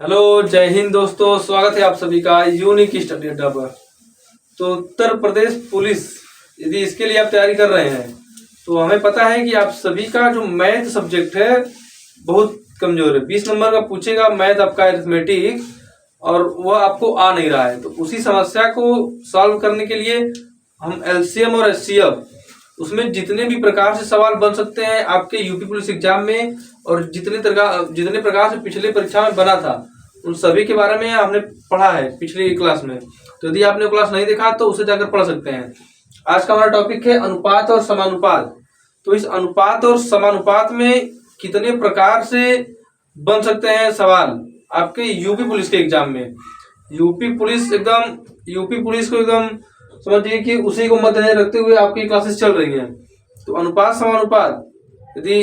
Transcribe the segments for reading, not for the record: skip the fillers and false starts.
Hello, जय हिंद दोस्तों। स्वागत है आप सभी का यूनिक स्टडी अड्डा पर। तो उत्तर प्रदेश पुलिस, यदि इसके लिए आप तैयारी कर रहे हैं तो हमें पता है कि आप सभी का जो मैथ सब्जेक्ट है बहुत कमजोर है। 20 नंबर का पूछेगा मैथ आपका अरिथमेटिक और वह आपको आ नहीं रहा है। तो उसी समस्या को सॉल्व करने के लिए हम एलसीएम और एचसीएफ, उसमें जितने भी प्रकार से सवाल बन सकते हैं आपके यूपी पुलिस एग्जाम में और जितने प्रकार से पिछले परीक्षा में बना था उन सभी के बारे में हमने पढ़ा है पिछली क्लास में। तो यदि आपने क्लास नहीं देखा तो उसे जाकर पढ़ सकते हैं। आज का हमारा टॉपिक है अनुपात और समानुपात। तो इस अनुपात और समानुपात में कितने प्रकार से बन सकते हैं सवाल आपके यूपी पुलिस के एग्जाम में। यूपी पुलिस को एकदम समझिए कि उसी को मद्देनजर रखते हुए आपकी क्लासेस चल रही हैं। तो अनुपात समानुपात यदि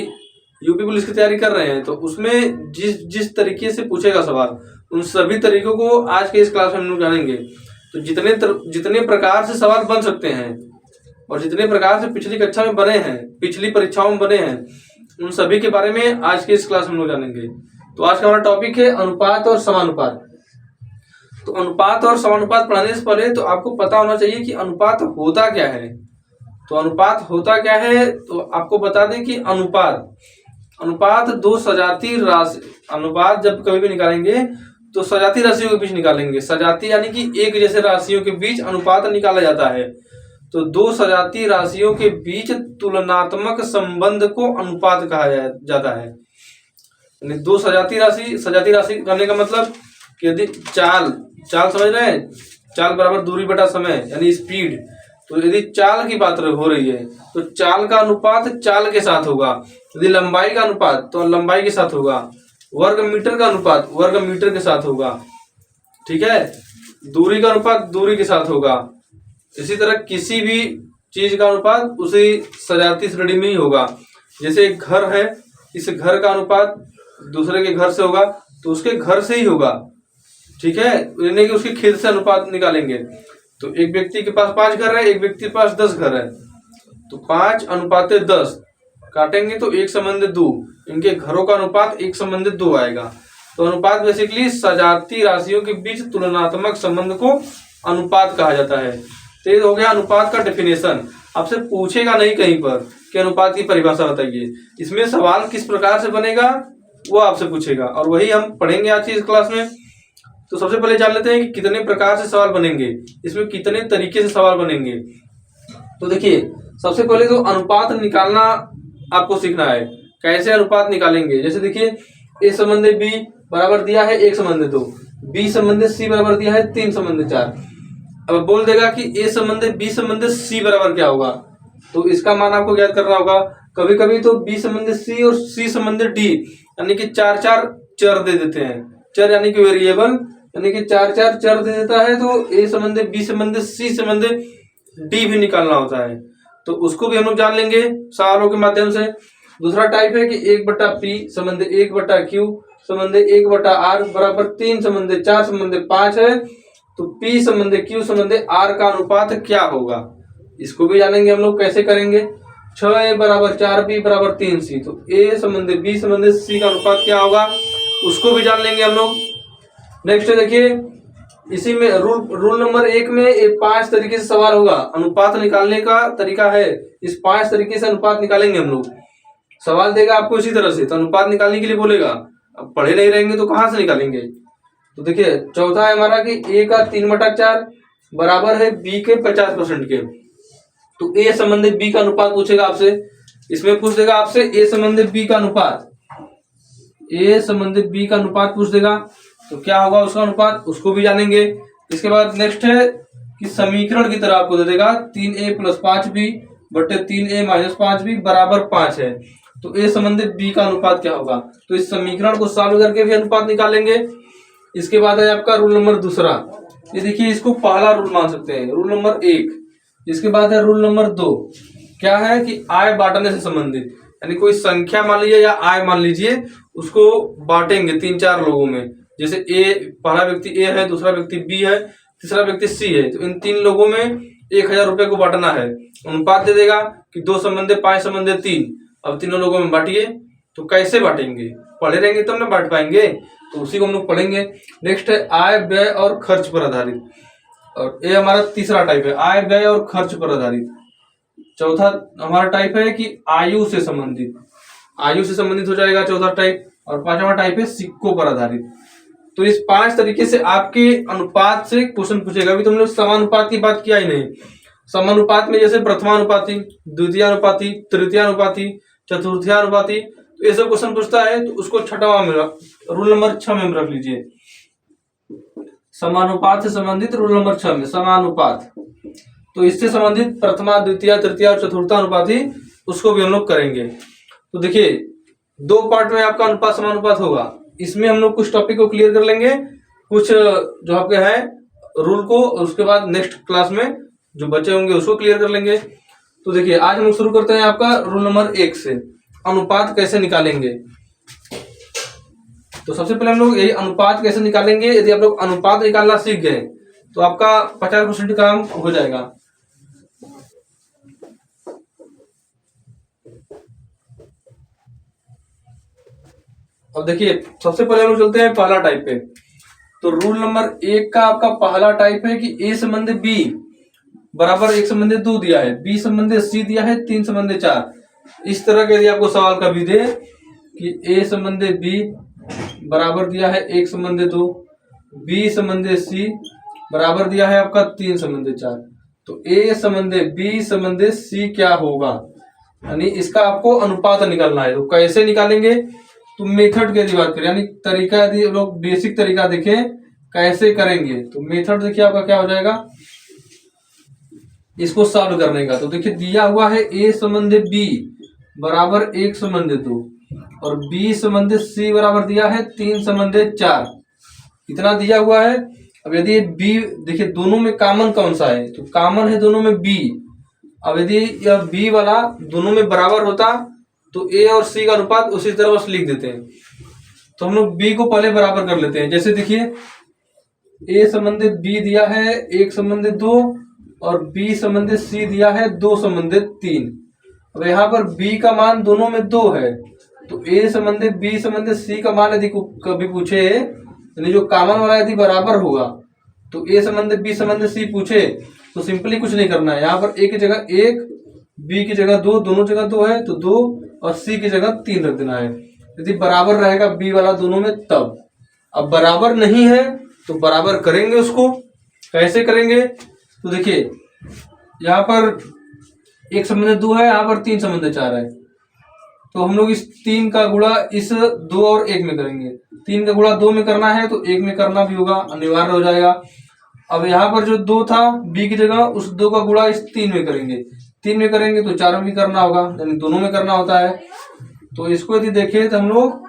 यूपी पुलिस की तैयारी कर रहे हैं तो उसमें जिस तरीके से पूछेगा सवाल उन सभी तरीकों को आज के इस क्लास में हम लोग जानेंगे। तो जितने प्रकार से सवाल बन सकते हैं और जितने प्रकार से पिछली कक्षा में बने हैं, पिछली परीक्षाओं में बने हैं, उन सभी के बारे में आज के इस क्लास में हम लोग जानेंगे। तो आज का हमारा टॉपिक है अनुपात और समानुपात। तो अनुपात और समानुपात पढ़ने से पहले तो आपको पता होना चाहिए कि अनुपात होता क्या है। तो अनुपात होता क्या है तो आपको बता दें कि अनुपात दो सजातीय राशि, अनुपात जब कभी भी निकालेंगे तो सजातीय राशियों के बीच निकालेंगे। सजातीय यानी कि एक जैसे राशियों के बीच अनुपात निकाला जाता है। तो दो सजातीय राशियों के बीच तुलनात्मक संबंध को अनुपात कहा जाता है। यानी दो सजातीय राशि करने का मतलब कि यदि चाल समझ रहे हैं, चाल बराबर दूरी बटा समय यानी स्पीड। तो यदि चाल की बात हो रही है तो चाल का अनुपात चाल के साथ होगा। यदि लंबाई का अनुपात तो लंबाई के साथ होगा। वर्ग मीटर का अनुपात वर्ग मीटर के साथ होगा। ठीक है, दूरी का अनुपात दूरी के साथ होगा। इसी तरह किसी भी चीज का अनुपात उसी सजातीय श्रेणी में ही होगा। जैसे एक घर है, इस घर का अनुपात दूसरे के घर से होगा तो उसके घर से ही होगा। ठीक है, यानी कि उसके खेत से अनुपात निकालेंगे। तो एक व्यक्ति के पास 5 घर है, एक व्यक्ति के पास 10 घर है, तो 5:10 काटेंगे तो 1:2। इनके घरों का अनुपात 1:2 आएगा। तो अनुपात बेसिकली सजातीय राशियों के बीच तुलनात्मक संबंध को अनुपात कहा जाता है। तो ये हो गया अनुपात का डेफिनेशन। आपसे पूछेगा नहीं कहीं पर कि अनुपात की परिभाषा बताइए। इसमें सवाल किस प्रकार से बनेगा वो आपसे पूछेगा और वही हम पढ़ेंगे आज की इस क्लास में। तो सबसे पहले जान लेते हैं कि कितने प्रकार से सवाल बनेंगे, इसमें कितने तरीके से सवाल बनेंगे। तो देखिए, सबसे पहले तो अनुपात निकालना आपको सीखना है। कैसे अनुपात निकालेंगे, जैसे देखिए a संबंध b बराबर दिया है 1:2, b संबंध c बराबर दिया है 3:4। अब बोल देगा कि a संबंध b संबंध c बराबर क्या होगा, तो इसका मान आपको ज्ञात करना होगा। कभी कभी तो b संबंध c और c संबंध d यानी कि 4 चर दे देते हैं। चर यानी कि वेरिएबल, यानी कि 4 चर दे देता है। तो a संबंध b संबंध c संबंध d भी निकालना होता है। तो उसको भी हम लोग जान लेंगे सवालों के माध्यम से। दूसरा टाइप है कि 1/p संबंध 1/q संबंध 1/r बराबर 3:4 है। तो p संबंध q संबंध r का अनुपात क्या होगा, इसको भी जानेंगे हम लोग। कैसे करेंगे, 6a बराबर 4b बराबर 3c। तो a संबंध b संबंध c का अनुपात क्या होगा उसको भी जान लेंगे हम लोग। नेक्स्ट देखिए, इसी में रूल नंबर 1 में 5 तरीके से सवाल होगा। अनुपात निकालने का तरीका है, इस 5 तरीके से अनुपात निकालेंगे हम लोग। सवाल देगा आपको इसी तरह से, तो अनुपात निकालने के लिए बोलेगा। अब पढ़े नहीं रहेंगे तो कहाँ से निकालेंगे। तो देखिए, चौथा है हमारा कि a का 3/4 बराबर है b के 50% के। तो a संबंधित b का अनुपात पूछेगा आपसे। इसमें पूछ देगा आपसे a संबंधित b का अनुपात, a संबंधित b का अनुपात पूछ देगा। तो क्या होगा उसका अनुपात, उसको भी जानेंगे। इसके बाद नेक्स्ट है कि समीकरण की तरह आपको दे देगा 3a + 5b बटे 3a - 5b बराबर 5 है। तो a संबंधित b का अनुपात क्या होगा, तो इस समीकरण को सॉल्व करके भी अनुपात निकालेंगे। इसके बाद है आपका रूल नंबर दूसरा। ये देखिए, इसको पहला रूल मान सकते हैं, रूल नंबर 1। इसके बाद है रूल नंबर 2। क्या है कि आय बांटने से संबंधित, यानी कोई संख्या मान लीजिए या आय मान लीजिए, उसको बांटेंगे 3-4 लोगों में। जैसे पहला व्यक्ति ए है, दूसरा व्यक्ति बी है, तीसरा व्यक्ति सी है। तो इन 3 लोगों में 1000 रुपए को बांटना है। अनुपात दे देगा कि 2:5:3। अब तीनों लोगों में बांटिए। तो कैसे बांटेंगे, पढ़े रहेंगे तब ना बांट पाएंगे। तो उसी को हम लोग पढ़ेंगे। नेक्स्ट है आय व्यय और खर्च पर आधारित, और ये हमारा तीसरा टाइप है, आय व्यय और खर्च पर आधारित। चौथा हमारा टाइप है कि आयु से संबंधित, आयु से संबंधित हो जाएगा चौथा टाइप। और पांचवा टाइप है सिक्कों पर आधारित। तो इस 5 तरीके से आपके अनुपात से क्वेश्चन पूछेगा। अभी तो हम लोग समानुपात की बात किया ही नहीं। समानुपात में जैसे प्रथमानुपाती, द्वितीयानुपाती, तृतीयानुपाती, चतुर्थानुपाती, तो ये सब क्वेश्चन पूछता है, तो उसको छठवां में रूल नंबर 6 में रख लीजिए। समानुपात से संबंधित रूल नंबर 6 में समानुपात, तो इससे संबंधित प्रथमा, द्वितीय, तृतीय और चतुर्थानुपाती, उसको भी हम लोग करेंगे। तो देखिए 2 पार्ट में आपका अनुपात समानुपात होगा। इसमें हम लोग कुछ टॉपिक को क्लियर कर लेंगे, कुछ जो आपके हैं रूल को, उसके बाद नेक्स्ट क्लास में जो बचे होंगे उसको क्लियर कर लेंगे। तो देखिए आज हम लोग शुरू करते हैं आपका रूल नंबर 1 से, अनुपात कैसे निकालेंगे। तो सबसे पहले हम लोग यही अनुपात कैसे निकालेंगे। यदि आप लोग अनुपात निकालना सीख गए तो आपका 50% काम हो जाएगा। अब देखिए सबसे पहले हम लोग चलते हैं पहला टाइप पे। तो रूल नंबर 1 का आपका पहला टाइप है कि ए संबंध बी बराबर 1 संबंध 2 दिया है, बी संबंध सी दिया है, 3 संबंध 4। इस तरह के यदि आपको सवाल कभी दे कि ए संबंध बी बराबर दिया है 1 संबंध 2, बी संबंध सी बराबर दिया है आपका 3 संबंध 4, तो ए संबंध बी संबंध सी क्या होगा, यानी इसका आपको अनुपात निकालना है। तो कैसे निकालेंगे, तो मेथड की यदि बात करें, यानी तरीका, यदि लोग बेसिक तरीका देखें कैसे करेंगे, तो मेथड देखिए आपका क्या हो जाएगा इसको सॉल्व करने का। तो देखिए दिया हुआ है ए संबंध बी बराबर 1 संबंध 2 और बी संबंध सी बराबर दिया है 3 संबंध 4, इतना दिया हुआ है। अब यदि बी देखिए दोनों में कॉमन कौन सा है, तो कॉमन है दोनों में बी। अब यदि यह बी वाला दोनों में बराबर होता तो ए और सी का अनुपात उसी तरह बस लिख देते हैं। तो हम लोग बी को पहले बराबर कर लेते हैं। जैसे देखिए ए संबंध बी दिया है 1 संबंध 2 और बी संबंध सी दिया है 2 संबंध 3। अब यहाँ पर बी का मान दोनों में 2 है, तो ए संबंध बी संबंध सी का मान यदि कभी पूछे, यानी जो कॉमन वाला यदि बराबर होगा, तो ए संबंध बी संबंध सी पूछे तो सिंपली कुछ नहीं करना है। यहाँ पर ए की जगह 1, बी की जगह 2, दोनों जगह 2 है तो 2 और सी की जगह 3 रख देना है। यदि बराबर रहेगा बी वाला दोनों में तब। अब बराबर नहीं है तो बराबर करेंगे उसको। कैसे करेंगे, तो देखिए यहाँ पर 1 संबंध 2 है, यहाँ पर 3 संबंध 4 है, तो हम लोग इस 3 का गुणा इस 2 और 1 में करेंगे। 3 का गुणा 2 में करना है तो 1 में करना भी होगा, अनिवार्य हो जाएगा। अब यहाँ पर जो 2 था बी की जगह, उस 2 का गुणा इस 3 में करेंगे। 3 में करेंगे तो 4 में भी करना होगा, यानी दोनों में करना होता है। तो इसको यदि देखें तो हम लोग,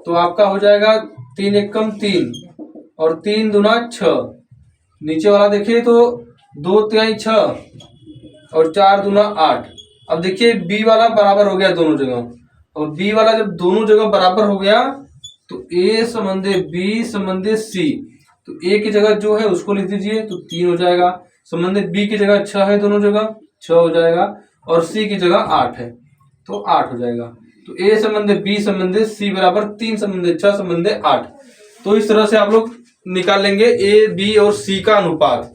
तो आपका हो जाएगा 3 एकम 3 और 3 दूना 6। नीचे वाला देखिए तो 2 तिहाई 6 और 4 दूना 8। अब देखिए बी वाला बराबर हो गया दोनों जगह, और बी वाला जब दोनों जगह बराबर हो गया तो ए संबंध बी संबंध सी, तो ए की जगह जो है उसको लिख दीजिए तो 3 हो जाएगा। संबंध बी की जगह 6 है, दोनों जगह 6 हो जाएगा, और सी की जगह 8 है तो 8 हो जाएगा। तो ए संबंध बी संबंध सी बराबर 3 संबंध 6 संबंध 8। तो इस तरह से आप लोग निकाल लेंगे ए बी और सी का अनुपात।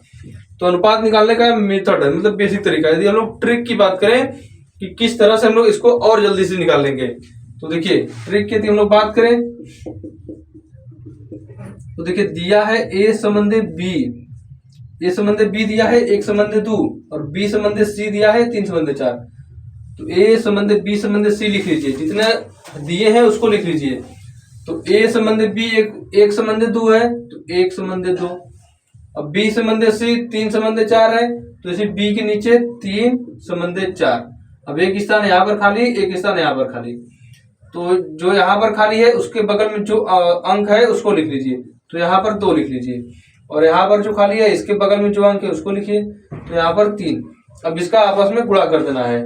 तो अनुपात निकालने का मेथड है, मतलब बेसिक तरीका। यदि हम लोग ट्रिक की बात करें कि किस तरह से हम लोग इसको और जल्दी से निकाल लेंगे, तो देखिए ट्रिक की यदि हम लोग बात करें तो देखिए दिया है ए संबंध बी, ए संबंध बी दिया है 1 संबंध 2 और बी संबंध सी दिया है 3 संबंध 4। तो ए संबंध बी संबंध सी लिख लीजिए, जितने दिए हैं उसको लिख लीजिए। तो ए संबंध बी 1 संबंध 2 है तो 1 संबंध 2, अब बी संबंध सी 3 संबंध 4 है तो इसी बी के नीचे 3 संबंध 4। अब एक स्थान यहाँ पर खाली, एक स्थान यहाँ पर खाली, तो जो यहाँ पर खाली है उसके बगल में जो अंक है उसको लिख लीजिए। तो यहाँ पर 2 लिख लीजिए, और यहाँ पर जो खाली है इसके बगल में जो अंक है उसको लिखिए, तो यहाँ पर 3। अब इसका आपस में गुणा कर देना है,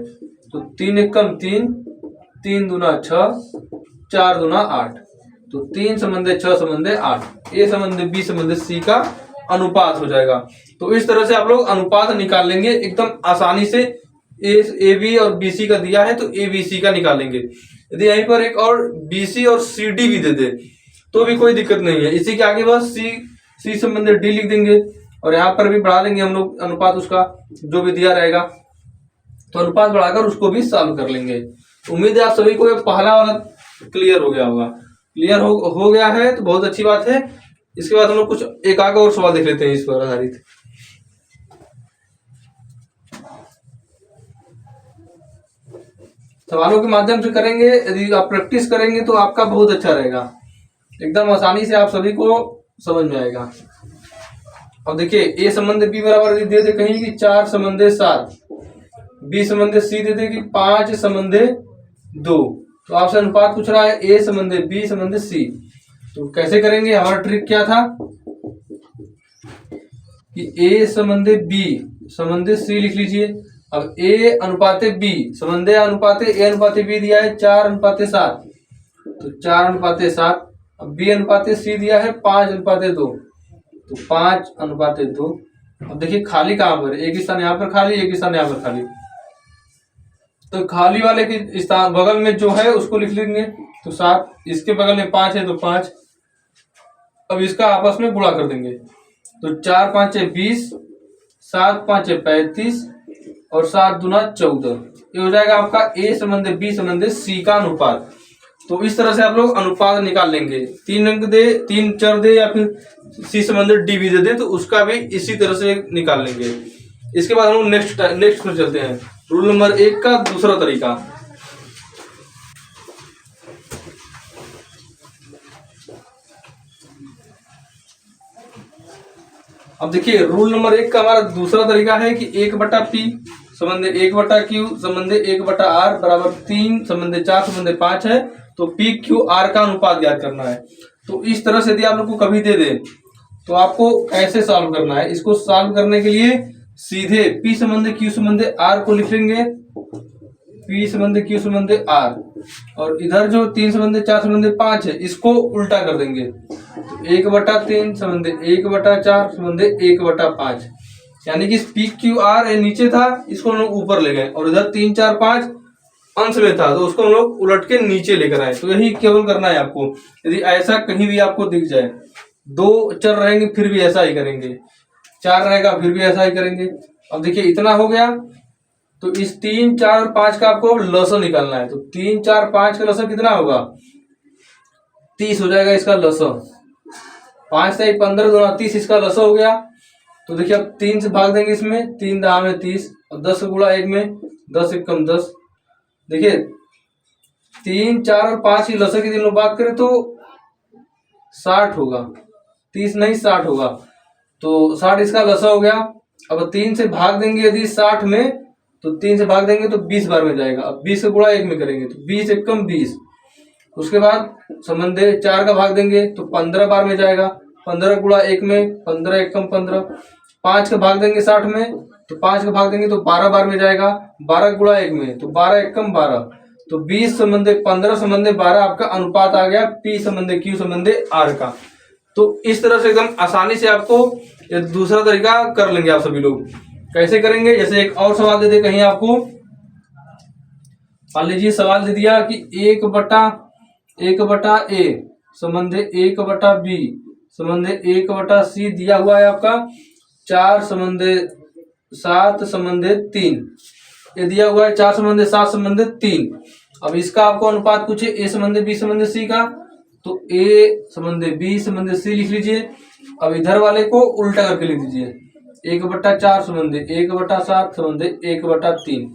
तो 3 एकम 3, 3 दूना 6, 4 दूना 8, तो 3 संबंध 6 संबंध 8, ए संबंध बी संबंध सी का अनुपात हो जाएगा। तो इस तरह से आप लोग अनुपात निकाल लेंगे एकदम आसानी से। ए बी और बी सी का दिया है तो ए बी सी का निकालेंगे। यदि यहीं पर एक और बी सी और सी डी भी दे दे तो भी कोई दिक्कत नहीं है। इसी के आगे बस सी संबंधित डी लिख देंगे और यहाँ पर भी बढ़ा देंगे हम लोग अनुपात उसका जो भी दिया रहेगा, तो अनुपात बढ़ाकर उसको भी सॉल्व कर लेंगे। उम्मीद है आप सभी को ये पहला वाला क्लियर हो गया होगा। क्लियर हो गया है तो बहुत अच्छी बात है। इसके बाद हम लोग कुछ एक आगे और सवाल देख लेते हैं इस पर आधारित। सवालों के माध्यम से करेंगे, यदि आप प्रैक्टिस करेंगे तो आपका बहुत अच्छा रहेगा, एकदम आसानी से आप सभी को समझ में आएगा। अब देखिए ए संबंध बी बराबर दे दे कहीं कि 4 संबंध 7, बी संबंध सी दे दे कि 5 संबंध 2, तो आपसे अनुपात पूछ रहा है ए संबंध बी संबंध सी। तो कैसे करेंगे, हमारा ट्रिक क्या था कि ए संबंध बी संबंध सी लिख लीजिए। अब ए अनुपात बी संबंध अनुपात ए अनुपात बी दिया है 4 अनुपात 7, तो 4 अनुपात 7। अब बी अनुपात सी दिया है 5 अनुपात 2, तो 5 अनुपात 2। अब देखिए खाली कहाँ पर, एक स्थान यहाँ पर खाली, एक स्थान यहाँ पर खाली, तो खाली वाले के स्थान बगल में जो है उसको लिख लेंगे। तो 7, इसके बगल में 5 है तो 5। अब इसका आपस में गुणा कर देंगे, तो 4 5 20, 7 5 35 और 7 दूना 14। ये हो जाएगा आपका ए संबंध बी संबंध सी का अनुपात। तो इस तरह से आप लोग अनुपात निकाल लेंगे। 3 अंक दे, 3 चर दे या फिर सी संबंध डी भी दे दे तो उसका भी इसी तरह से निकाल लेंगे। इसके बाद हम लोग नेक्स्ट पर चलते हैं। रूल नंबर 1 का दूसरा तरीका। अब देखिए रूल नंबर 1 का हमारा दूसरा तरीका है कि 1/P संबंध 1/Q संबंध 1/R बराबर 3 संबंध 4 संबंध 5 है, तो PQR का अनुपात ज्ञात करना है। तो इस तरह से यदि आप लोग को कभी दे दे तो आपको कैसे सॉल्व करना है, इसको सॉल्व करने के लिए सीधे P संबंध Q संबंध R को लिख लेंगे, P संबंध Q संबंध R, और इधर जो 3 संबंध 4 संबंध 5 है इसको उल्टा कर देंगे। तो 1/3 संबंध 1/4 संबंध 1/5, यानी कि PQR नीचे था, इसको हम लोग ऊपर ले गए, और इधर 3 4 5 अंश में था तो उसको हम लोग उलट के नीचे लेकर आए। तो यही केवल करना है आपको। यदि ऐसा कहीं भी आपको दिख जाए, 2 चर रहेंगे फिर भी ऐसा ही करेंगे, 4 रहेगा फिर भी ऐसा ही करेंगे। अब देखिए इतना हो गया, तो इस 3 4 और 5 का आपको लसर निकालना है। तो 3 4 5 का लसर कितना होगा, 30 हो जाएगा इसका लसर। 5 से 15 दूना 30 इसका लसर हो गया। तो देखिए अब 3 से भाग देंगे इसमें, 3 10 में 30 और 10 गुणा 1 में 10 1 कम 10। देखिए 3 4 और 5 की लसर की दिन बात करें तो 60 होगा, 30 नहीं 60 होगा, तो 60 इसका लसर हो गया। अब 3 से भाग देंगे यदि 60 में, तो 3 से भाग देंगे तो 20 बार में जाएगा। अब 20 गुणा 1 में करेंगे तो 20 1 कम 20। उसके बाद संबंध 4 का भाग देंगे तो 15 बार में जाएगा, 15 गुणा 1 में 15 1 कम 15। 5 का भाग देंगे 60 में, तो 5 का भाग देंगे तो 12 बार में जाएगा, 12 गुणा 1 में तो 12 1 कम 12। तो 20 संबंध 15 संबंध 12 आपका अनुपात आ गया P संबंध Q संबंध R का। तो इस तरह से एकदम आसानी से आपको ये दूसरा तरीका कर लेंगे आप सभी लोग। कैसे करेंगे, जैसे एक और सवाल दे दे कहीं आपको, मान लीजिए सवाल दे दिया कि 1/A संबंध 1/B संबंध 1/C दिया हुआ है आपका 4 संबंध 7 संबंध 3, ये दिया हुआ है 4 संबंध 7 संबंध 3। अब इसका आपको अनुपात पूछे A संबंध B संबंध C का, तो A संबंध B संबंध C लिख लीजिए। अब इधर वाले को उल्टा करके लिख दीजिए, 1/4 संबंध 1/7 संबंध 1/3।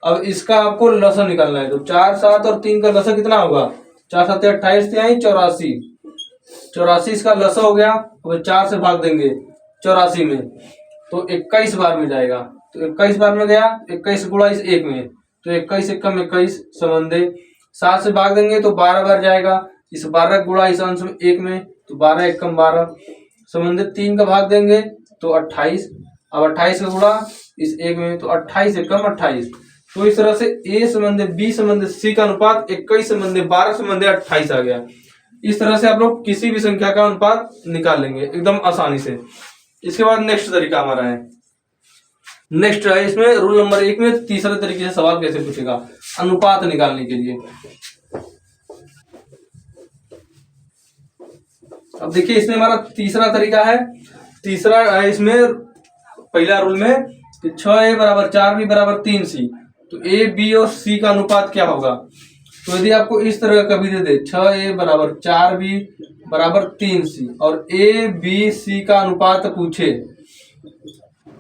अब इसका आपको लसर निकालना है, तो 4 7 और 3 का लसर कितना होगा, 4 7 28 84, 84 इसका लसर हो गया। अब 4 से भाग देंगे 84 में तो 21 बार में जाएगा, तो 21 बार में गया, 21 गुणा इस 1 में तो 21 1 कम 21 संबंध 7 से भाग देंगे तो 12 बार जाएगा, इस 12 गुणा इस अंश में 1 में तो 12 1 कम 12। संबंध 3 का भाग देंगे तो 28, अब 28 का गुणा इस 1 में तो 28 1 कम 28। तो इस तरह से A संबंध B संबंध C का अनुपात 21 संबंध 12 संबंध 28 आ गया। इस तरह से आप लोग किसी भी संख्या का अनुपात निकाल लेंगे एकदम आसानी से। इसके बाद नेक्स्ट तरीका हमारा है, नेक्स्ट है इसमें रूल नंबर 1 में तीसरे तरीके से सवाल कैसे पूछेगा अनुपात निकालने के लिए। अब देखिए इसमें हमारा तीसरा तरीका है। तीसरा इसमें पहला रूल में कि 6A बराबर 4B बराबर 3C, तो ए बी और सी का अनुपात क्या होगा। तो यदि आपको इस तरह कभी दे दे 6A बराबर 4B बराबर 3C और ए बी सी का अनुपात पूछे,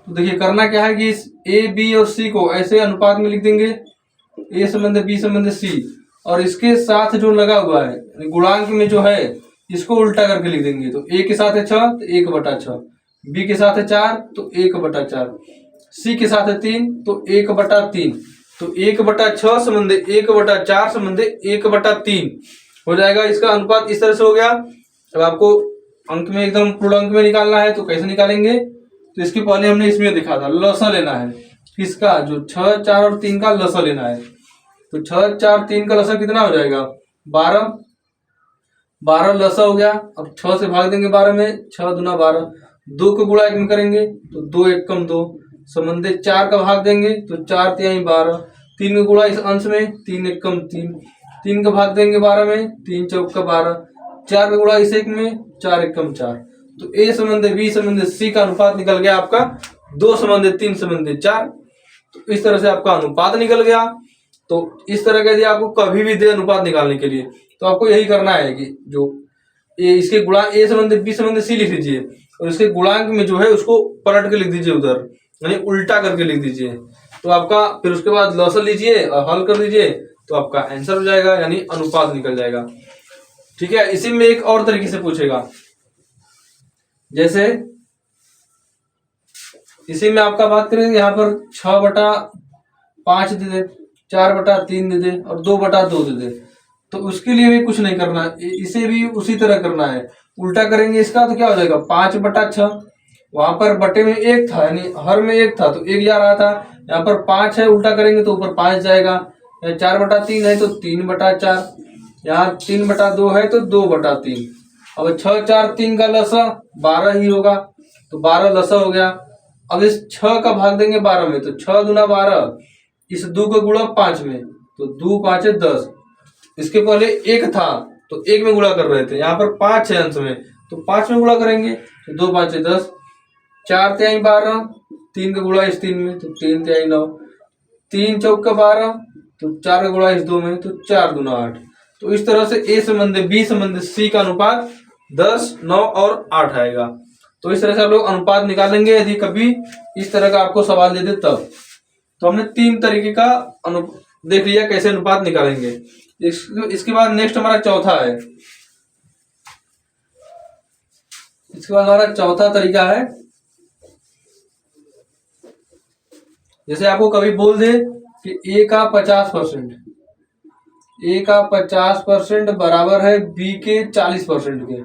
तो देखिए करना क्या है कि इस ए बी और सी को ऐसे अनुपात में लिख देंगे, ए संबंध बी संबंध सी, और इसके साथ जो लगा हुआ है गुणांक में जो है इसको उल्टा करके लिख देंगे। तो ए के साथ है 6 तो 1/6, बी के साथ है 4 तो 1/4, सी के साथ है 3 तो 1/3, तो 1/6 संबंध 1/4 संबंध 1/3 हो जाएगा। इसका अनुपात इस तरह से हो गया। अब आपको अंक में एकदम पूर्ण अंक में निकालना है तो कैसे निकालेंगे, तो इसके पहले हमने इसमें देखा था लसा लेना है किसका, जो 6, 4 और 3 का लसा लेना है। तो 6, 4, 3 का लसा कितना हो जाएगा 12, 12 लसा हो गया। अब 6 से भाग देंगे 12 में, 6 दूना 12, 2 को गुणा 1 में करेंगे तो 2 1 कम 2, संबंधित 4 का भाग देंगे तो 4 3 12, 3 का गुणा इस अंश में 3 1 कम 3, 3 का भाग देंगे 12 में, 3 चौक का 12, 4 का गुणा इस 1 में, 4 1 कम 4। तो ए संबंध बी संबंध सी का अनुपात निकल गया आपका 2 संबंध 3 संबंध 4। तो इस तरह से आपका अनुपात निकल गया। तो इस तरह का यदि आपको कभी भी दे अनुपात निकालने के लिए तो आपको यही करना है कि जो इसके गुणांक ए संबंध बी संबंध सी लिख लीजिए और इसके गुणांक में जो है उसको पलट के लिख दीजिए उधर, यानी उल्टा करके लिख दीजिए। तो आपका फिर उसके बाद लॉसल लीजिए और हल कर दीजिए तो आपका आंसर हो जाएगा, यानी अनुपात निकल जाएगा। ठीक है। इसी में एक और तरीके से पूछेगा, जैसे इसी में आपका बात करें यहाँ पर 6/5 दे दे, 4/3 दे दे और 2/2 दे दे, तो उसके लिए भी कुछ नहीं करना, इसे भी उसी तरह करना है। उल्टा करेंगे इसका तो क्या हो जाएगा 5/6, वहां पर बटे में 1 था यानी हर में 1 था तो 1 जा रहा था, यहाँ पर 5 है उल्टा करेंगे तो ऊपर 5 जाएगा। 4/3 है तो 3/4, यहाँ 3/2 है तो 2/3। अब 6, 4, 3 का लसा 12 ही होगा, तो 12 लसा हो गया। अब इस 6 का भाग देंगे 12 में तो 6 दूना 12, इस 2 का गुणा 5 में तो 2 5 10, इसके पहले 1 था तो 1 में गुणा कर रहे थे, यहाँ पर 5 है अंश में तो 5 में गुणा करेंगे तो 2 5 10, 4 3 12, 3 का गुणा इस 3 में तो 3 3 9, 3 चौक का 12 तो 4 का गुणा इस 2 में तो 4 दूना 8। तो इस तरह से ए संबंध बी संबंध सी का अनुपात 10, 9 और 8 आएगा। तो इस तरह से आप लोग अनुपात निकालेंगे यदि कभी इस तरह का आपको सवाल दे दे तब। तो हमने 3 तरीके का देख लिया कैसे अनुपात निकालेंगे। इसके बाद नेक्स्ट हमारा चौथा है। इसके बाद हमारा चौथा तरीका है, जैसे आपको कभी बोल दे कि ए का 50%, ए का 50% बराबर है बी के 40% के,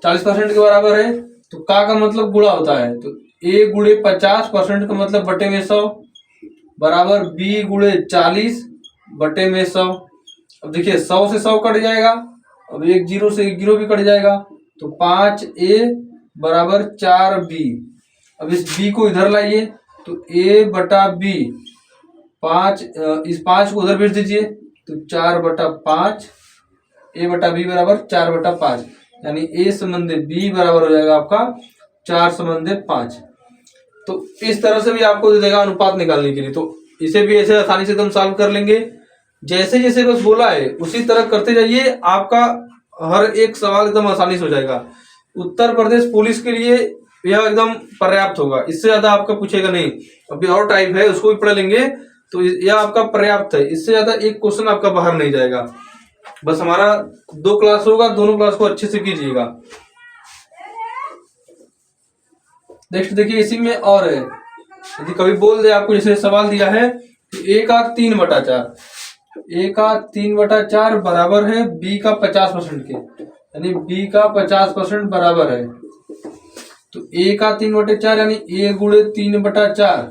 40% के बराबर है तो का मतलब गुणा होता है, तो ए गुणे 50% का मतलब बटे में 100 बराबर बी गुणे 40 बटे में 100। अब देखिए 100 से 100 कट जाएगा, अब 1 0 से 1 0 भी कट जाएगा तो 5A बराबर 4B। अब इस B को इधर लाइए तो A बटा B, 5 इस 5 को उधर भेज दीजिए तो 4/5, A बटा B बराबर 4/5, यानी A संबंध B बराबर हो जाएगा आपका 4 संबंध 5। तो इस तरह से भी आपको दे देगा अनुपात निकालने के लिए। तो इसे भी ऐसे आसानी से एकदम सॉल्व कर लेंगे, जैसे जैसे बस बोला है उसी तरह करते जाइए, आपका हर एक सवाल एकदम आसानी से हो जाएगा। उत्तर प्रदेश पुलिस के लिए यह एकदम पर्याप्त होगा, इससे ज्यादा आपका पूछेगा नहीं। अभी और टाइप है उसको भी पढ़ लेंगे तो यह आपका पर्याप्त है, इससे ज्यादा एक क्वेश्चन आपका बाहर नहीं जाएगा। बस हमारा 2 क्लास होगा, दोनों क्लास को अच्छे से कीजिएगा। नेक्स्ट देखिए इसी में और है, यदि कभी बोल दे आपको, जैसे सवाल दिया है कि ए का 3/4, ए का 3/4 बराबर है बी का 50% के, यानी बी का 50% बराबर है, तो ए का 3/4 यानी ए गुणे 3/4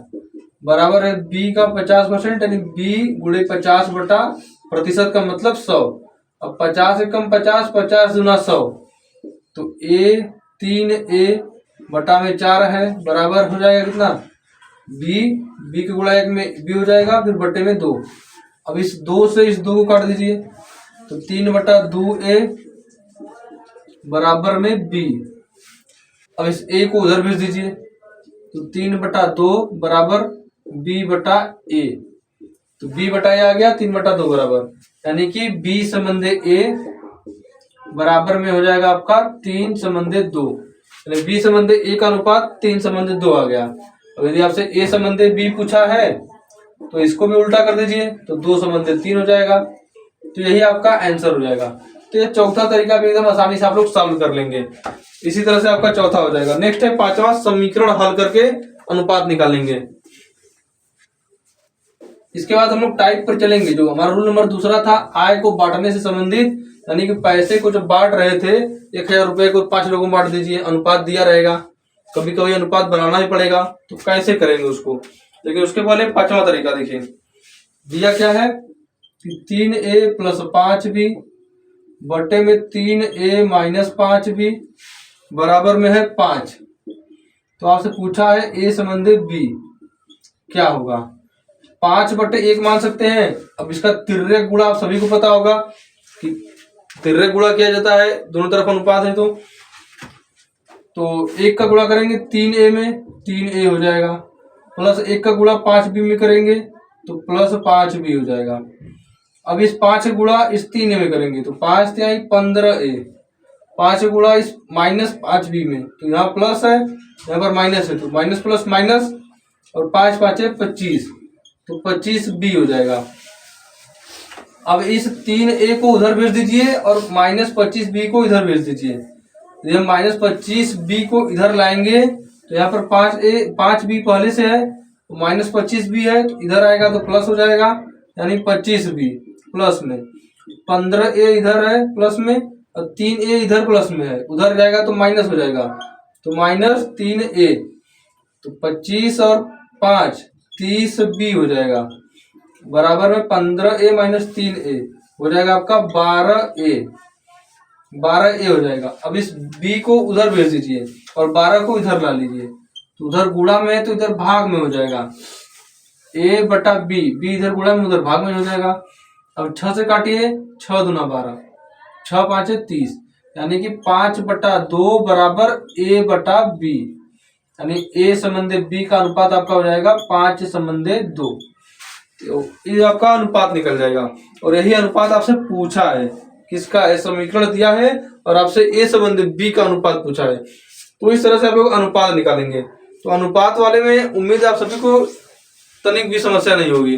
बराबर है बी का 50%, यानी बी गुणे 50/% का मतलब 100। अब 50 से कम 50, 50 दूना 100, तो ए 3A बटा में 4 है बराबर हो जाएगा कितना बी, बी के गुणा 1 में बी हो जाएगा, फिर बटे में 2। अब इस 2 से इस 2 को काट दीजिए तो 3/2A बराबर में b। अब इस a को उधर भेज दीजिए, तो 3/2 बराबर b/a। तो b/a आ गया 3/2 बराबर, यानी कि b समंदे a बराबर में हो जाएगा आपका 3/2। यानी b समंदे a का अनुपात 3/2 आ गया। अब यदि आपसे a समंदे b पूछा है तो इसको भी उल्टा कर दीजिए, तो 2/3 हो जाएगा। तो यही आपका आंसर हो जाएगा। तो ये चौथा तरीका भी एकदम आसानी से आप लोग सॉल्व कर लेंगे। इसी तरह से आपका चौथा हो जाएगा। नेक्स्ट है पांचवा, समीकरण हल करके अनुपात निकालेंगे। इसके बाद हम लोग टाइप पर चलेंगे। जो हमारा रूल नंबर दूसरा था, आय को बांटने से संबंधित, यानी कि पैसे को जब बांट रहे थे 1000 रुपए को 5 लोगों में बांट दीजिए, अनुपात दिया रहेगा। कभी कभी अनुपात बनाना ही पड़ेगा, तो कैसे करेंगे उसको। लेकिन उसके पहले पांचवा तरीका देखिए, दिया क्या है कि 3a + 5b बटे में 3a - 5b बराबर में है 5। तो आपसे पूछा है a समंदे b क्या होगा। 5/1 मान सकते हैं। अब इसका तिर्यक गुणा आप सभी को पता होगा कि तिर्यक गुणा किया जाता है, दोनों तरफ अनुपात है। तो 1 का गुणा करेंगे 3a में, 3a हो जाएगा, प्लस 1 का गुणा 5b में करेंगे तो प्लस 5b हो जाएगा। अब इस 5 गुणा इस 3a में करेंगे तो 5 3 15a, 5 गुणा इस -5b में, तो यहाँ प्लस है यहाँ पर माइनस है, तो माइनस प्लस माइनस, और 5 5 25, तो 25b हो जाएगा। अब इस 3a को उधर भेज दीजिए और -25b को इधर भेज दीजिए। यदि हम -25b को इधर लाएंगे तो यहाँ पर 5b पहले से है, तो -25b है, तो इधर आएगा तो प्लस हो जाएगा, यानी 25b प्लस में 15a इधर है प्लस में, और 3a इधर प्लस में है, उधर जाएगा तो माइनस हो जाएगा, तो -3a, तो 25 और 5 30b हो जाएगा, बराबर में 15a - 3a हो जाएगा आपका 12a हो जाएगा। अब इस b को उधर भेज दीजिए और 12 को इधर ला लीजिए, तो उधर गुणा में है तो इधर भाग में हो जाएगा, a/b, b इधर गुणा में उधर भाग में हो जाएगा। अब 6 से काटिए, 6 दूना 12, 6 5 30, यानी कि 5/2 बराबर a/b, यानी a समंदे b का अनुपात आपका हो जाएगा 5/2। तो ये आपका अनुपात निकल जाएगा। और यही अनुपात आपसे पूछा है, किसका समीकरण दिया है और आपसे a संबंधी b का अनुपात पूछा है। तो इस तरह से आप लोग अनुपात निकालेंगे। तो अनुपात वाले में उम्मीद है आप सभी को तनिक भी समस्या नहीं होगी।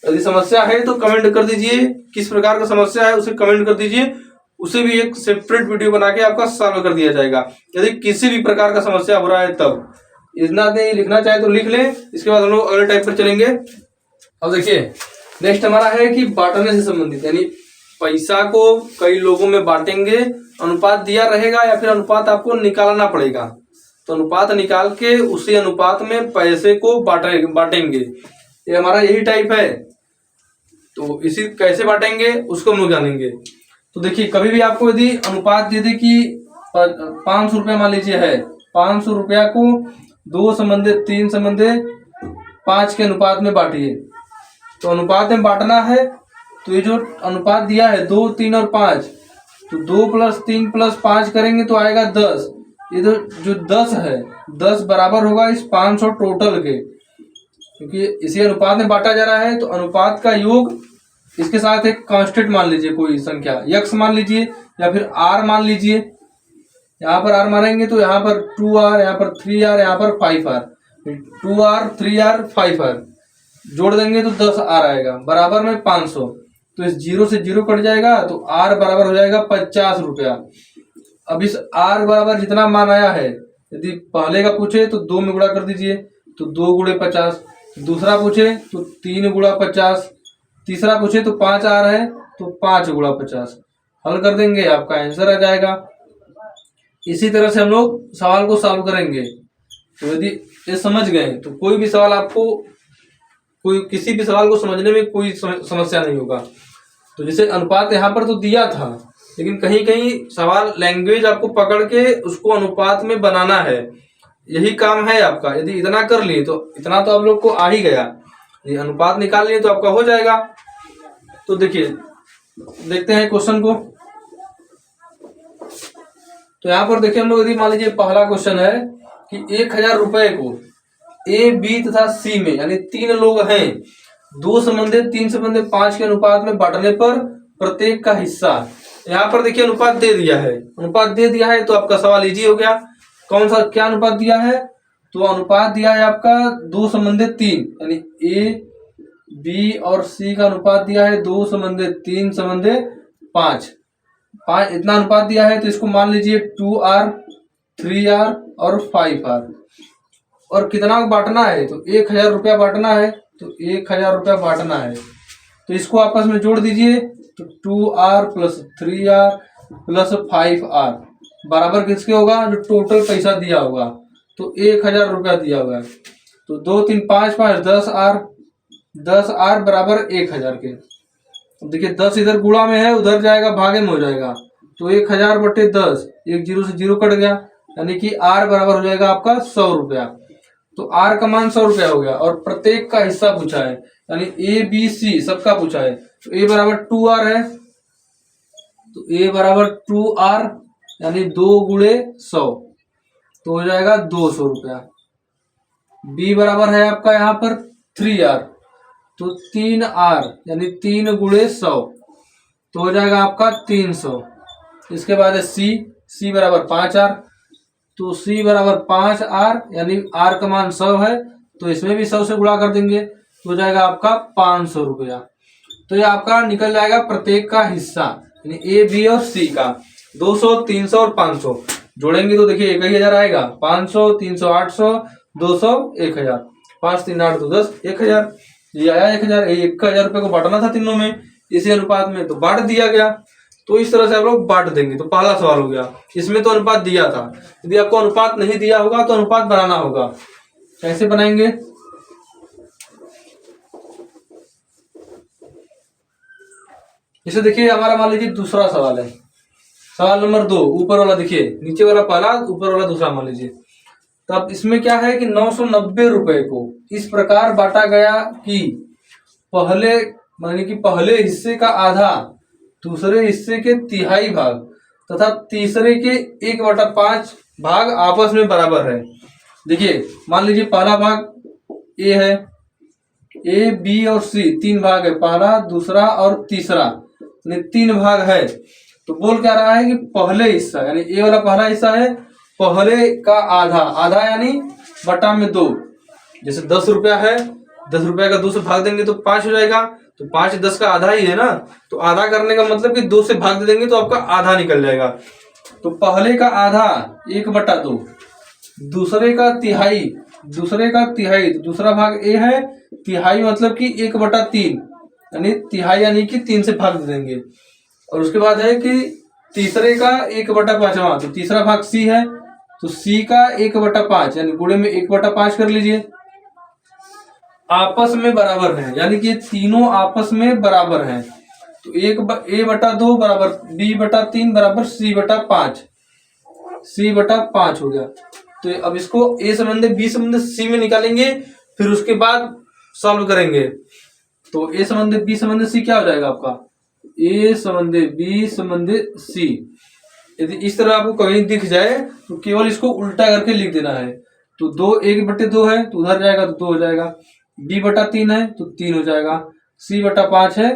यदि समस्या है तो कमेंट कर दीजिए, किस प्रकार का समस्या है उसे कमेंट कर दीजिए, उसे भी एक सेपरेट वीडियो बना के आपका सॉल्व कर दिया जाएगा। यदि किसी भी प्रकार का समस्या हो रहा है तब इतना नहीं लिखना चाहे तो लिख लें। इसके बाद हम लोग अगले टाइप पर चलेंगे। अब देखिए नेक्स्ट हमारा है कि बांटने से संबंधित, यानी पैसा को कई लोगों में बांटेंगे, अनुपात दिया रहेगा या फिर अनुपात आपको निकालना पड़ेगा। तो अनुपात निकाल के उसी अनुपात में पैसे को बांटेंगे। ये हमारा यही टाइप है। तो इसी कैसे बांटेंगे उसको हम लोग जानेंगे। तो देखिए कभी भी आपको यदि अनुपात दे दे कि 500 रुपया मान लीजिए है, 500 रुपया को 2/3/5 के अनुपात में बांटिए। तो अनुपात में बांटना है, तो ये जो अनुपात दिया है 2 3 और 5, तो 2 + 3 + 5 करेंगे तो आएगा 10। ये तो जो 10 है 10 बराबर होगा इस 500 टोटल के, क्योंकि इसी अनुपात में बांटा जा रहा है। तो अनुपात का योग इसके साथ एक कांस्टेंट मान लीजिए, कोई संख्या x मान लीजिए या फिर r मान लीजिए। यहाँ पर r मानेंगे तो यहाँ पर 2r, यहाँ पर 3r, यहाँ पर 5r, 2r 3r 5r जोड़ देंगे तो 10r आएगा, बराबर में 500। तो इस 0 से 0 कट जाएगा, तो r बराबर हो जाएगा 50 रुपया। अब इस r बराबर जितना मान आया है, यदि पहले का पूछे तो 2 में गुणा कर दीजिए, तो 2 × 50, दूसरा पूछे तो 3 × 50, तीसरा पूछे तो 5r है तो 5 × 50, हल कर देंगे आपका आंसर आ जाएगा। इसी तरह से हम लोग सवाल को सॉल्व करेंगे। तो यदि ये समझ गए तो कोई भी सवाल आपको, कोई किसी भी सवाल को समझने में कोई समस्या नहीं होगा। तो जैसे अनुपात यहाँ पर तो दिया था, लेकिन कहीं कहीं सवाल लैंग्वेज आपको पकड़ के उसको अनुपात में बनाना है, यही काम है आपका। यदि इतना कर लिए तो इतना तो आप लोग को आ ही गया, ये अनुपात निकाल लिए तो आपका हो जाएगा। तो देखिए देखते हैं क्वेश्चन को। तो यहाँ पर देखिए हम लोग, यदि मान लीजिए पहला क्वेश्चन है कि 1000 रुपए को ए, बी तथा सी में, यानी 3 लोग हैं, 2 संबंधित 3 संबंधित 5 के अनुपात में बांटने पर प्रत्येक का हिस्सा। यहाँ पर देखिए अनुपात दे दिया है, अनुपात दे दिया है तो आपका सवाल इजी हो गया। कौन सा, क्या अनुपात दिया है? तो अनुपात दिया है आपका 2 संबंधित 3, यानी ए, बी और सी का अनुपात दिया है 2 संबंधित 3 संबंधित 5 इतना अनुपात दिया है। तो इसको मान लीजिए 2R, 3R और 5R। और कितना बांटना है? तो 1000 रुपया बांटना है, तो 1000 रुपया बांटना है। तो इसको आपस में जोड़ दीजिए, तो 2R plus 3R plus 5R बराबर किसके होगा? जो टोटल पैसा दिया होगा, तो 1000 रुपया दिया हुआ है। तो 2 3 5 5 10R बराबर 1000 के। अब देखिए 10 इधर गुणा में है, उधर जाएगा भागे में हो जाएगा, तो 1000 बटे 10, एक जीरो से जीरो कट गया, यानी कि R बराबर हो जाएगा आपका 100 रुपया। तो R का मान 100 रुपया हो गया। और प्रत्येक का हिस्सा पूछा है, यानी A B C सबका पूछा है। तो A बराबर 2R है, तो A बराबर 2R यानी 2 गुणे 100, तो हो जाएगा 200 रुपया। B बराबर है आपका यहाँ पर 3R, तो 3R यानी 3 गुणे 100, तो हो जाएगा आपका 300। इसके बाद है C बराबर 5R, तो C बराबर 5R यानी R का मान 100 है, तो इसमें भी 100 से गुणा कर देंगे, तो हो जाएगा आपका 500 रुपया। तो ये आपका निकल जाएगा प्रत्येक का हिस्सा, यानी A, B और C का। 200, 300 और 500 जोड़ेंगे तो देखिए 1000 आएगा। 500, 300, 800, 200, 1000, 5 3 8 2 10, 1000। ये आया 1000। 1000 रुपये को बांटना था तीनों में इसी अनुपात में, तो बांट दिया गया। तो इस तरह से आप लोग बांट देंगे। तो पहला सवाल हो गया। इसमें तो अनुपात दिया था, यदि आपको अनुपात नहीं दिया होगा तो अनुपात बनाना होगा। कैसे बनाएंगे? इसे देखिए, हमारा मान लीजिए दूसरा सवाल है, सवाल नंबर 2। ऊपर वाला देखिए, नीचे वाला पहला, ऊपर वाला दूसरा मान लीजिए। तो अब इसमें क्या है कि 990 रुपए को इस प्रकार बांटा गया कि पहले, माने कि पहले हिस्से का आधा दूसरे हिस्से के तिहाई भाग तथा तीसरे के 1/5 भाग आपस में बराबर है। देखिए मान लीजिए पहला भाग ए है, ए, बी और सी 3 भाग है, पहला, दूसरा और तीसरा, यानी 3 भाग है। तो बोल क्या रहा है कि पहले हिस्सा, यानी ए वाला पहला हिस्सा है, पहले का आधा, आधा यानी बटा में 2। जैसे 10 रुपया है, 10 रुपया का 2 से भाग देंगे तो 5 हो जाएगा। तो 5 10 का आधा ही है ना, तो आधा करने का मतलब कि 2 से भाग दे देंगे तो आपका आधा निकल जाएगा। तो पहले का आधा 1/2, दूसरे का तिहाई, तो दूसरा भाग ए है, तिहाई मतलब कि 1/3, यानी तिहाई यानी कि 3 से भाग दे देंगे। और उसके बाद है कि तीसरे का 1/5, तो तीसरा भाग सी है, तो सी का 1/5 यानी गुणे में 1/5 कर लीजिए। आपस में बराबर है, यानी कि तीनों आपस में बराबर हैं। तो A/2 बराबर B/3 बराबर C/5, C/5 हो गया। तो अब इसको A संबंधी B संबंधी C में निकालेंगे, फिर उसके बाद सॉल्व करेंगे। तो A संबंधी B संबंधी C क्या हो जाएगा आपका? A संबंधी B संबंधी C। यदि इस तरह आपको कहीं दिख जाए तो केवल इसको उल्टा करके लिख देना है। तो 1/2 है तो उधर जाएगा तो 2 हो जाएगा, B/3 है तो 3 हो जाएगा, C/5 है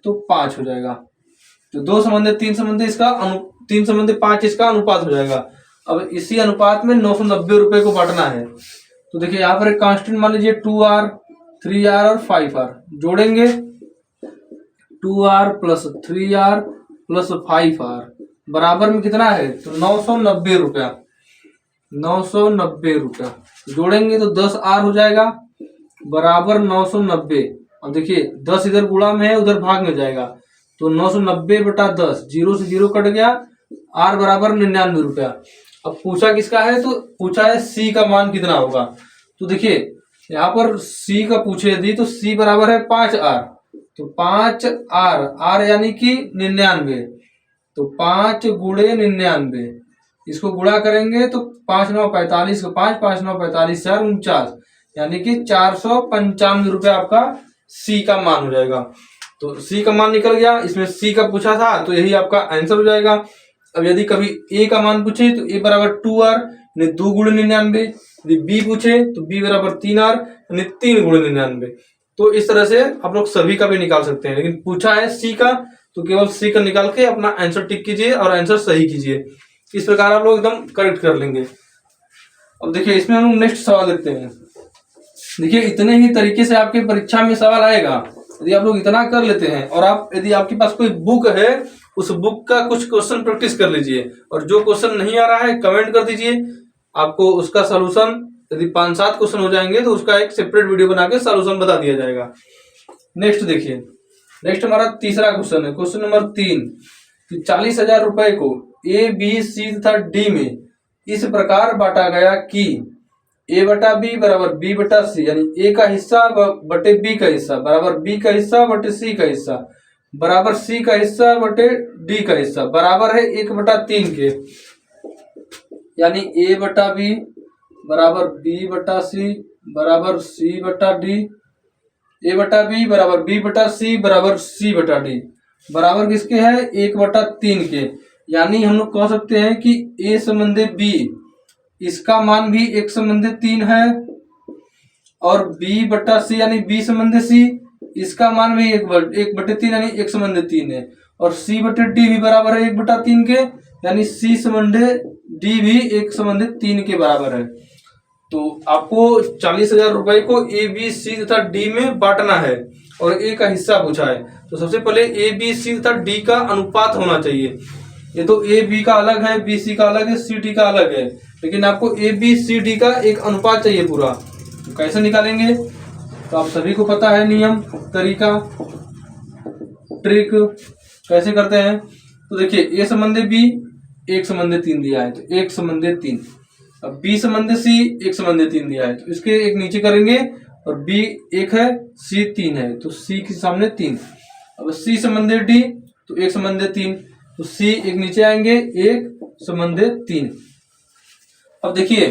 तो 5 हो जाएगा। तो 2 संबंधी 3 संबंधी इसका 3 संबंधी 5 इसका अनुपात हो जाएगा। अब इसी अनुपात में 990 रुपए को बांटना है। तो देखिए यहाँ पर एक कांस्टेंट मान लीजिए 2R, 3R और 5R जोड़ेंगे, 2R plus 3R plus 5R बराबर में कितना है? तो 990 रुपया, 990 रुपया जोड़ेंगे तो 10R हो जाएगा बराबर 990। अब देखिए 10 इधर गुणा में है, उधर भाग में जाएगा, तो 990/10, जीरो से जीरो कट गया, R बराबर 99 रुपया। अब पूछा किसका है? तो पूछा है C का मान कितना होगा। तो देखिए यहाँ पर C का पूछे यदि, तो C बराबर है 5R, तो 5R, R यानी कि 99, तो 5 गुणे 99, इसको गुणा करेंगे तो 5 9 45 का 5, 5 9 45 4 49, यानी कि 495 रुपया आपका C का मान हो जाएगा। तो C का मान निकल गया, इसमें C का पूछा था तो यही आपका आंसर हो जाएगा। अब यदि कभी ए का मान पूछे तो ए बराबर 2r यानी 2 गुणे 99। यदि बी पूछे तो बी बराबर 3r यानी 3 गुणे 99। तो इस तरह से आप लोग सभी का भी निकाल सकते हैं, लेकिन पूछा है सी का तो केवल सी का निकाल के अपना आंसर टिक कीजिए और आंसर सही कीजिए। इस प्रकार आप लोग एकदम करेक्ट कर लेंगे। अब देखिए इसमें हम लोग नेक्स्ट सवाल देखते हैं। देखिए इतने ही तरीके से आपके परीक्षा में सवाल आएगा। यदि आप लोग इतना कर लेते हैं और आप यदि आपके पास कोई बुक है उस बुक का कुछ क्वेश्चन प्रैक्टिस कर लीजिए, और जो क्वेश्चन नहीं आ रहा है कमेंट कर दीजिए, आपको उसका सलूशन यदि 5-7 क्वेश्चन हो जाएंगे तो उसका एक सेपरेट वीडियो बना के सलूशन बता दिया जाएगा। नेक्स्ट देखिए, नेक्स्ट हमारा तीसरा क्वेश्चन है, क्वेश्चन नंबर 3 कि 40,000 रुपए को ए बी सी तथा डी में इस प्रकार बांटा गया कि ए बटा बी बराबर बी बटा सी, यानी ए का हिस्सा बटे बी का हिस्सा बराबर बी का हिस्सा बटे सी का हिस्सा बराबर सी का हिस्सा बटे डी का हिस्सा बराबर है 1/3 के, यानी ए बटा बी बराबर बी बटा सी बराबर सी बटा डी, ए बटा बी बराबर बी बटा सी बराबर सी बटा डी बराबर किसके है 1/3 के। यानी हम लोग कह सकते हैं कि ए संबंधी बी इसका मान भी 1/3 है, और बी बटा सी यानी बी संबंधी सी इसका मान भी 1/3 यानी 1/3 है, और सी बटे डी भी बराबर है 1/3 के, यानी सी संबंधी डी भी 1/3 के बराबर है। तो आपको 40,000 रुपए को ए बी सी तथा डी में बांटना है और ए का हिस्सा पूछा है। तो सबसे पहले ए बी सी तथा डी का अनुपात होना चाहिए। ये तो ए बी का अलग है, बी सी का अलग है, सी डी का अलग है, लेकिन आपको ए बी सी डी का एक अनुपात चाहिए पूरा। तो कैसे निकालेंगे? तो आप सभी को पता है नियम, तरीका, ट्रिक कैसे करते हैं। तो देखिए ए संबंधी बी 1/3 दिया है तो 1/3, अब बी संबंधी सी 1/3 दिया है तो इसके एक नीचे करेंगे, और बी 1 है सी 3 है तो सी के सामने 3। अब सी संबंधी डी तो 1/3 तो सी एक नीचे आएंगे 1/3। अब देखिए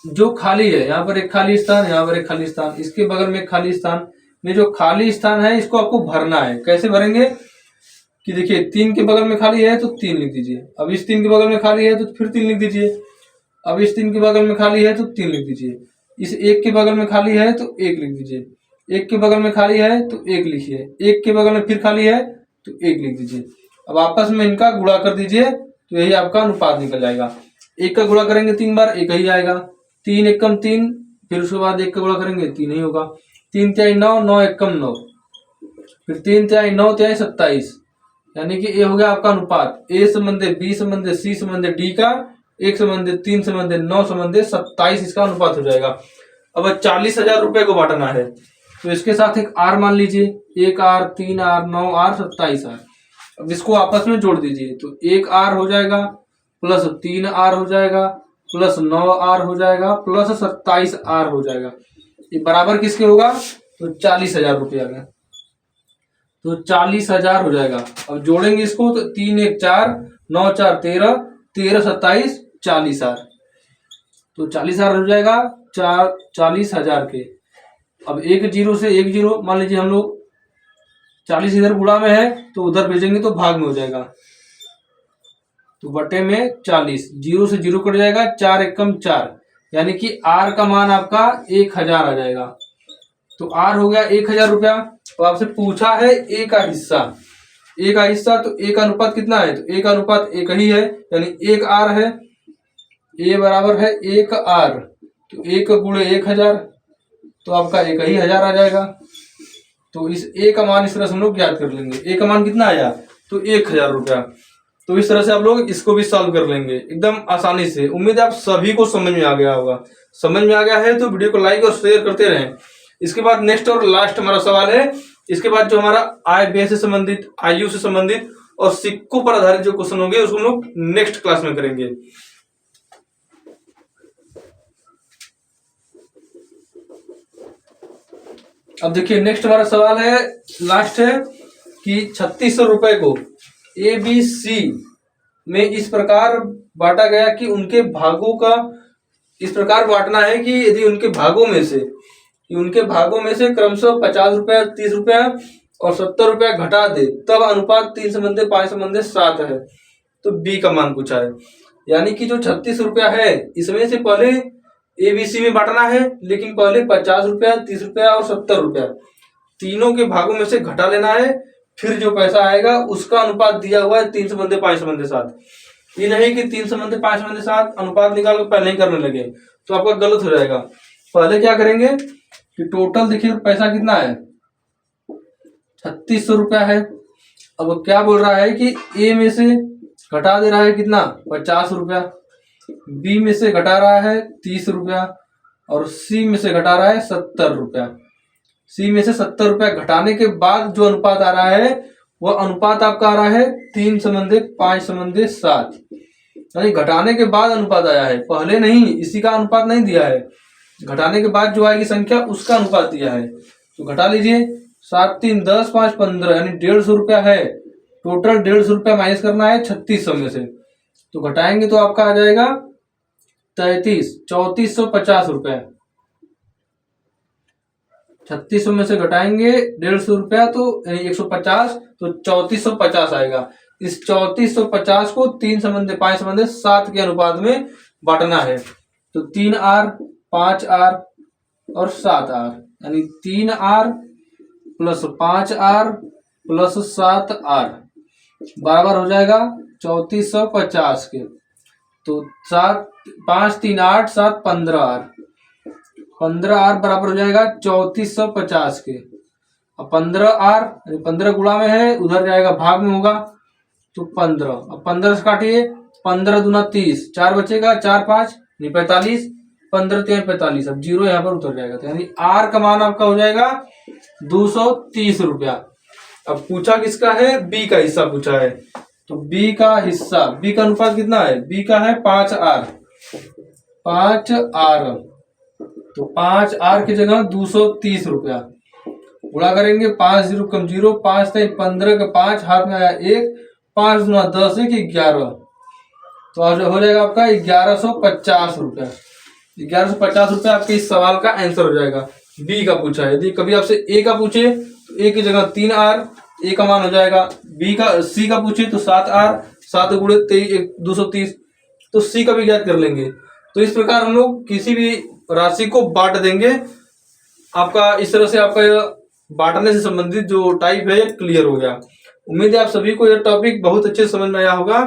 जो खाली है, यहाँ पर एक खाली स्थान, यहाँ पर एक खाली स्थान, इसके बगल में खाली स्थान में जो खाली स्थान है इसको आपको भरना है। कैसे भरेंगे कि देखिए 3 के बगल में खाली है तो 3 लिख दीजिए, अब इस 3 के बगल में खाली है तो फिर 3 लिख दीजिए, अब इस 3 के बगल में खाली है तो 3 लिख दीजिए, इस 1 के बगल में खाली है तो 1 लिख दीजिए, 1 के बगल में खाली है तो 1 लिखिए, 1 के बगल में फिर खाली है तो 1 लिख दीजिए। अब आपस में इनका गुणा कर दीजिए तो यही आपका अनुपात निकल जाएगा। 1 का गुणा करेंगे 3 बार 1 ही आएगा, 3 एकम 3, फिर उसके बाद 1 का गुणा करेंगे 3 ही होगा, 3 तिहाई 9, 9 एकम 9, फिर 3 तिहाई 9 तिहाई 27, यानी कि ये हो गया आपका अनुपात ए संबंधी बी संबंधी सी संबंधी डी का 1/3 संबंधी 9 संबंधी 27 इसका अनुपात हो जाएगा। अब 40,000 रुपए को बांटना है तो इसके साथ एक आर मान लीजिए, 1r 3r 9r 27r। अब इसको आपस में जोड़ दीजिए तो 1r हो जाएगा प्लस 3r हो जाएगा प्लस 9r हो जाएगा प्लस 27r हो जाएगा। ये बराबर किसके होगा? तो 40,000 रुपया का, तो 40,000 हो जाएगा। अब जोड़ेंगे इसको तो 3 1 4 9 4 13 13 27 40,000, तो 40,000 हो जाएगा 40,000 के। अब 1 0 से 1 0 मान लीजिए हम लोग 40 इधर गुणा में है तो उधर भेजेंगे तो भाग में हो जाएगा, तो बटे में 40, 0 से 0 कट जाएगा, 4 एकम 4, यानी कि आर का मान आपका 1,000 आ जाएगा। तो आर हो गया 1,000 रुपया। तो आपसे पूछा है ए का हिस्सा, ए का हिस्सा तो ए का अनुपात कितना है? तो ए का अनुपात 1 ही है, यानी 1 आर है, ए बराबर है 1 आर, तो 1 गुणे 1,000 तो आपका 1 ही 1,000 आ जाएगा। तो इस ए का मान इस तरह से हम लोग ज्ञात कर लेंगे। ए का मान कितना आया? तो 1,000 रुपया। तो इस तरह से आप लोग इसको भी सॉल्व कर लेंगे एकदम आसानी से। उम्मीद है आप सभी को समझ में आ गया होगा। समझ में आ गया है तो वीडियो को लाइक और शेयर करते रहें। इसके बाद नेक्स्ट और लास्ट हमारा सवाल है, इसके बाद जो हमारा आय व्यय से संबंधित, आयु से संबंधित और सिक्कों पर आधारित जो क्वेश्चन होंगे उसको हम लोग नेक्स्ट क्लास में करेंगे। अब देखिए नेक्स्ट हमारा सवाल है, लास्ट है कि 3600 रुपए को ए बी सी में इस प्रकार बांटा गया कि उनके भागों का इस प्रकार बांटना है कि यदि उनके भागों में से क्रमशः 50 रुपया 30 रुपया और 70 रुपया घटा दे तब अनुपात 3 संबंधी 5 संबंधी 7 है। तो बी का मान पूछा है। यानी कि जो 36 रुपया है इसमें से पहले ABC में बांटना है, लेकिन पहले 50 रुपया, 30 रुपया और 70 रुपया तीनों के भागों में से घटा लेना है। फिर जो पैसा आएगा उसका अनुपात दिया हुआ है 3:5:7। ये नहीं कि 3:5:7 अनुपात निकाल कर पहले ही करने लगे तो आपका गलत हो जाएगा। पहले क्या करेंगे कि टोटल देखिए पैसा कितना है, 3600 रुपया है। अब क्या बोल रहा है कि ए में से घटा दे रहा है कितना, 50 रुपया, बी में से घटा रहा है 30 रुपया और सी में से घटा रहा है 70 रुपया। सी में से 70 रुपया घटाने के बाद जो अनुपात आ रहा है वह अनुपात आपका आ रहा है 3:5:7। यानी घटाने के बाद अनुपात आया है, पहले नहीं, इसी का अनुपात नहीं दिया है। घटाने के बाद जो आएगी संख्या उसका अनुपात दिया है। तो घटा लीजिए, 7 3 10 5 15 यानी 150 रुपया है। टोटल 150 रुपया माइनस करना है 3600 में से, तो घटाएंगे तो आपका आ जाएगा 3450 रुपया। 3600 में से घटाएंगे 150 रुपया तो 150, तो 3450 आएगा। इस 3450 को 3:5:7 के अनुपात में बांटना है। तो 3R 5R और 7R यानी 3R plus 5R plus 7R बराबर हो जाएगा 3450 के। तो 7 5 3 8 7 15R, 15R बराबर हो जाएगा 3450 के। अब 15R 15 गुणा में है, उधर जाएगा भाग में होगा तो 15। अब 15 से काटिए, 15 दूना 30, 4 बचेगा, 4 5 45, 15 3 45। अब 0 यहाँ पर उतर जाएगा, तो यानी R का मान आपका हो जाएगा 230 रुपया। अब पूछा किसका है, B का हिस्सा पूछा है। तो B का हिस्सा, B का अनुपात कितना है, B का है 5R। 5R तो 5R की जगह 230 रुपया गुणा करेंगे, 5 0 कम 0, 5 3 15 का 5 हाथ में आया 1, 5 दूना 10 1 11, तो आज हो जाएगा आपका 1150 रुपया। 1150 रुपया आपके इस सवाल का आंसर हो जाएगा। बी का पूछा है। यदि कभी आपसे ए का पूछे तो ए की जगह 3R, ए का मान हो जाएगा। बी का सी का पूछे तो 7R, 7 गुणे 230, तो सी का भी ज्ञात कर लेंगे। तो इस प्रकार हम लोग किसी भी राशि को बांट देंगे। आपका इस तरह से आपका बांटने से संबंधित जो टाइप है क्लियर हो गया। उम्मीद है आप सभी को यह टॉपिक बहुत अच्छे समझ में आया होगा,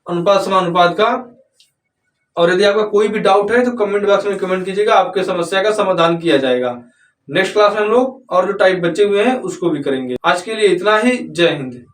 अनुपात समानुपात का। और यदि आपका कोई भी डाउट है तो कमेंट बॉक्स में कमेंट कीजिएगा, आपके समस्या का समाधान किया जाएगा। नेक्स्ट क्लास में हम लोग और जो टाइप बचे हुए हैं उसको भी करेंगे। आज के लिए इतना ही। जय हिंद।